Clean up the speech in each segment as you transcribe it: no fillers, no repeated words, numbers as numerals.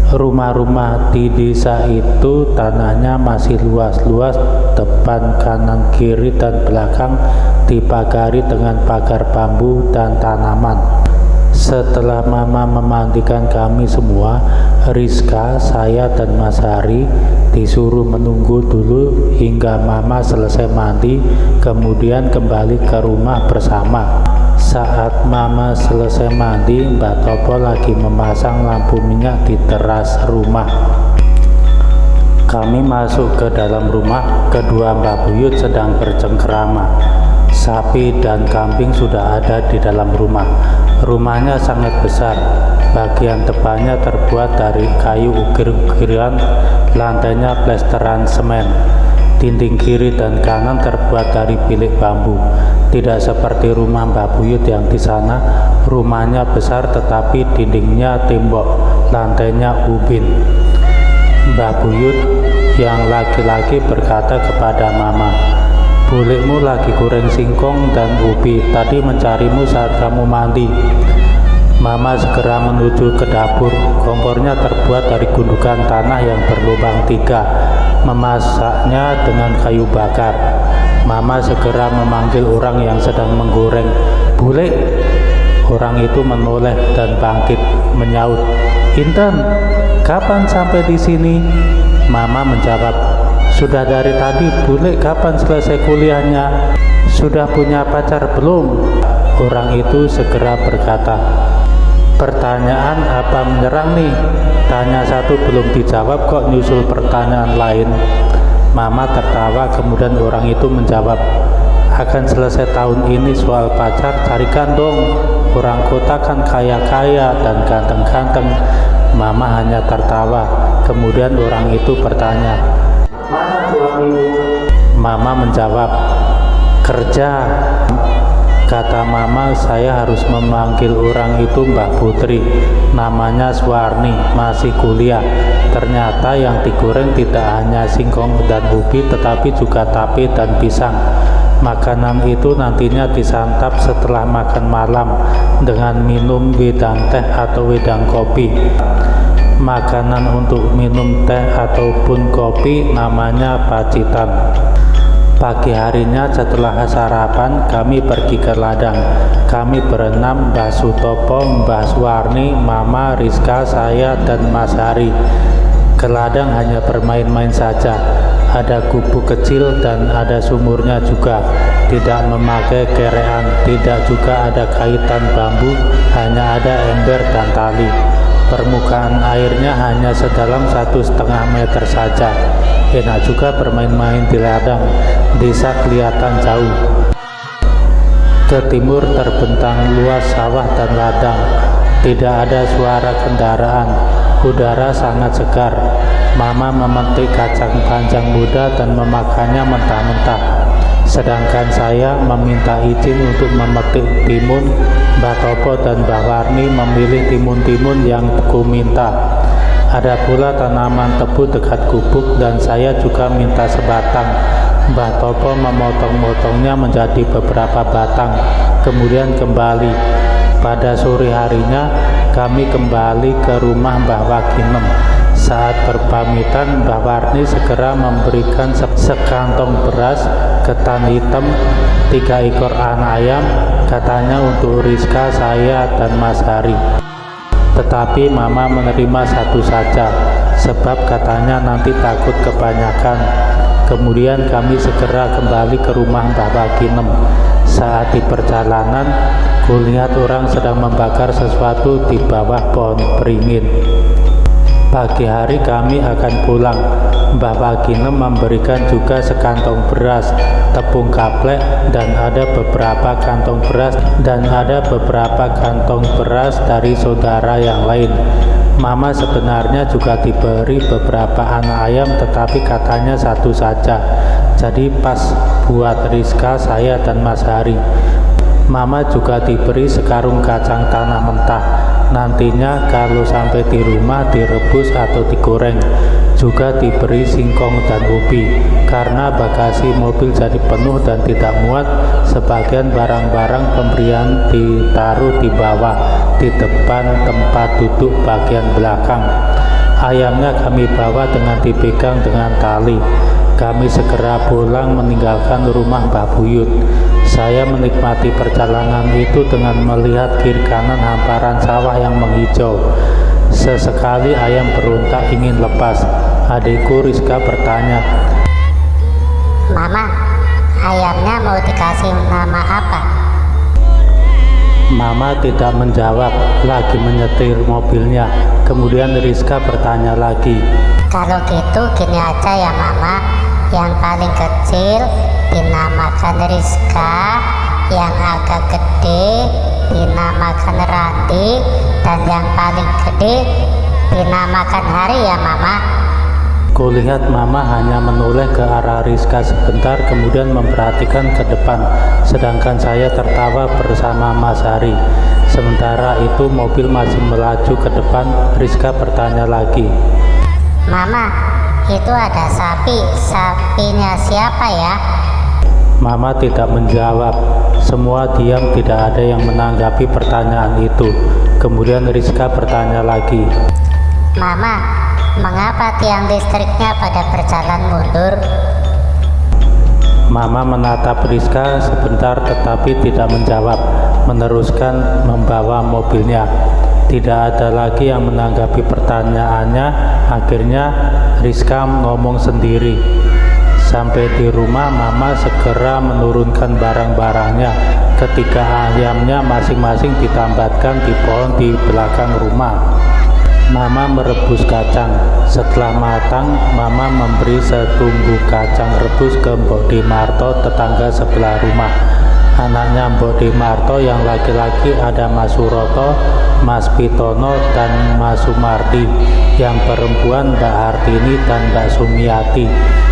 Rumah-rumah di desa itu tanahnya masih luas-luas, depan, kanan, kiri, dan belakang dipagari dengan pagar bambu dan tanaman. Setelah Mama memandikan kami semua, Rizka, saya, dan Mas Hari disuruh menunggu dulu hingga Mama selesai mandi, kemudian kembali ke rumah bersama. Saat Mama selesai mandi, Mbak Topo lagi memasang lampu minyak di teras rumah. Kami masuk ke dalam rumah, kedua Mbak Buyut sedang bercengkerama. Sapi dan kambing sudah ada di dalam rumah. Rumahnya sangat besar, bagian depannya terbuat dari kayu ukir-ukiran, lantainya plesteran semen. Dinding kiri dan kanan terbuat dari bilik bambu. Tidak seperti rumah Mbak Buyut yang di sana, rumahnya besar tetapi dindingnya tembok, lantainya ubin. Mbak Buyut yang laki-laki berkata kepada Mama, "Bulekmu lagi goreng singkong dan ubi, tadi mencarimu saat kamu mandi." Mama segera menuju ke dapur. Kompornya terbuat dari gundukan tanah yang berlubang 3. Memasaknya dengan kayu bakar. Mama segera memanggil orang yang sedang menggoreng. "Bulek!" Orang itu menoleh dan bangkit menyaut, "Inten, kapan sampai di sini?" Mama menjawab, "Sudah dari tadi. Bulek kapan selesai kuliahnya? Sudah punya pacar belum?" Orang itu segera berkata, "Pertanyaan apa menyerang nih? Tanya satu belum dijawab kok nyusul pertanyaan lain." Mama tertawa, kemudian orang itu menjawab, "Akan selesai tahun ini soal pacar, carikan dong. Orang kota kan kaya-kaya dan ganteng-ganteng." Mama hanya tertawa. Kemudian orang itu bertanya, "Mana suamimu?" Mama menjawab, "Kerja." Kata Mama, saya harus memanggil orang itu Mbak Putri. Namanya Suwarni, masih kuliah. Ternyata yang digoreng tidak hanya singkong dan ubi, tetapi juga tape dan pisang. Makanan itu nantinya disantap setelah makan malam dengan minum wedang teh atau wedang kopi. Makanan untuk minum teh ataupun kopi namanya pacitan. Pagi harinya setelah sarapan kami pergi ke ladang. Kami berenam, Mbah Sutopo, Mbah Suwarni, Mama, Rizka, saya, dan Mas Hari. Ke ladang hanya bermain-main saja. Ada gubuk kecil dan ada sumurnya juga. Tidak memakai kerean, tidak juga ada kaitan bambu, hanya ada ember dan tali. Permukaan airnya hanya sedalam 1,5 meter saja. Enak juga bermain-main di ladang. Desa kelihatan jauh. Ke timur terbentang luas sawah dan ladang. Tidak ada suara kendaraan. Udara sangat segar. Mama memetik kacang panjang muda dan memakannya mentah-mentah. Sedangkan saya meminta izin untuk memetik timun. Mbak Topo dan Mbak Warni memilih timun-timun yang ku minta. Ada pula tanaman tebu dekat gubuk dan saya juga minta sebatang. Mbak Topo memotong-motongnya menjadi beberapa batang, kemudian kembali. Pada sore harinya kami kembali ke rumah Mbah Wakinem. Saat berpamitan, Mbah Warni segera memberikan sekantong beras, ketan hitam, 3 ekor anak ayam, katanya untuk Rizka, saya, dan Mas Hari. Tetapi Mama menerima satu saja, sebab katanya nanti takut kebanyakan. Kemudian kami segera kembali ke rumah Mbah Wakinem. Saat di perjalanan, kulihat orang sedang membakar sesuatu di bawah pohon beringin. Pagi hari kami akan pulang. Mbah Wakinem memberikan juga sekantong beras, tepung kaplek, dan ada beberapa kantong beras dari saudara yang lain. Mama sebenarnya juga diberi beberapa anak ayam, tetapi katanya satu saja. Jadi pas buat Rizka, saya, dan Mas Hari. Mama juga diberi sekarung kacang tanah mentah. Nantinya kalau sampai di rumah direbus atau digoreng. Juga diberi singkong dan ubi. Karena bagasi mobil jadi penuh dan tidak muat, sebagian barang-barang pemberian ditaruh di bawah, di depan tempat duduk bagian belakang. Ayamnya kami bawa dengan dipegang dengan tali. Kami segera pulang meninggalkan rumah Mbah Buyut. Saya menikmati perjalanan itu dengan melihat kiri kanan hamparan sawah yang menghijau. Sesekali ayam berontak ingin lepas. Adikku Rizka bertanya, "Mama, ayamnya mau dikasih nama apa?" Mama tidak menjawab, lagi menyetir mobilnya. Kemudian Rizka bertanya lagi, "Kalau gitu gini aja ya Mama, yang paling kecil dinamakan Rizka, yang agak gede dinamakan Ranti, dan yang paling gede dinamakan Hari ya Mama." Kulihat Mama hanya menoleh ke arah Rizka sebentar, kemudian memperhatikan ke depan, sedangkan saya tertawa bersama Mas Hari. Sementara itu mobil masih melaju ke depan. Rizka bertanya lagi, "Mama, itu ada sapi, sapinya siapa ya?" Mama tidak menjawab. Semua diam, tidak ada yang menanggapi pertanyaan itu. Kemudian Rizka bertanya lagi, "Mama, mengapa tiang listriknya pada berjalan mundur?" Mama menatap Rizka sebentar tetapi tidak menjawab, meneruskan membawa mobilnya. Tidak ada lagi yang menanggapi pertanyaannya. Akhirnya Rizka ngomong sendiri. Sampai di rumah, Mama segera menurunkan barang-barangnya. Ketiga ayamnya masing-masing ditambatkan di pohon di belakang rumah. Mama merebus kacang. Setelah matang, Mama memberi setumbuk kacang rebus ke Mbok Dimarto, tetangga sebelah rumah. Anaknya Mbok Dimarto yang laki-laki ada Mas Suroto, Mas Pitono, dan Mas Sumardi. Yang perempuan Mbak Hartini dan Mbak Sumiati.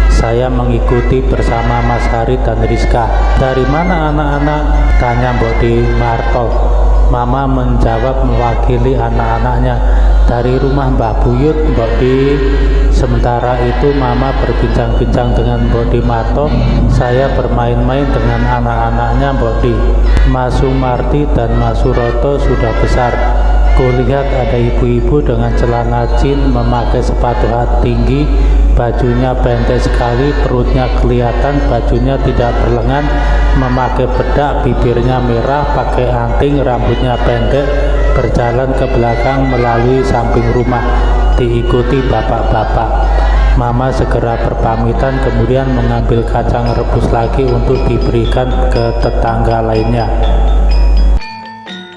Saya mengikuti bersama Mas Hari dan Rizka. "Dari mana anak-anak?" tanya Mbok Dimarto. Mama menjawab mewakili anak-anaknya, "Dari rumah Mbah Buyut, Mbok Di." Sementara itu Mama berbincang-bincang dengan Mbok Dimarto. Saya bermain-main dengan anak-anaknya Mbok Di. Mas Sumarti dan Mas Suroto sudah besar. Kulihat ada ibu-ibu dengan celana jeans, memakai sepatu hat tinggi, bajunya pendek sekali, perutnya kelihatan, bajunya tidak berlengan, memakai bedak, bibirnya merah, pakai anting, rambutnya pendek, berjalan ke belakang melalui samping rumah, diikuti bapak-bapak. Mama segera berpamitan, kemudian mengambil kacang rebus lagi untuk diberikan ke tetangga lainnya.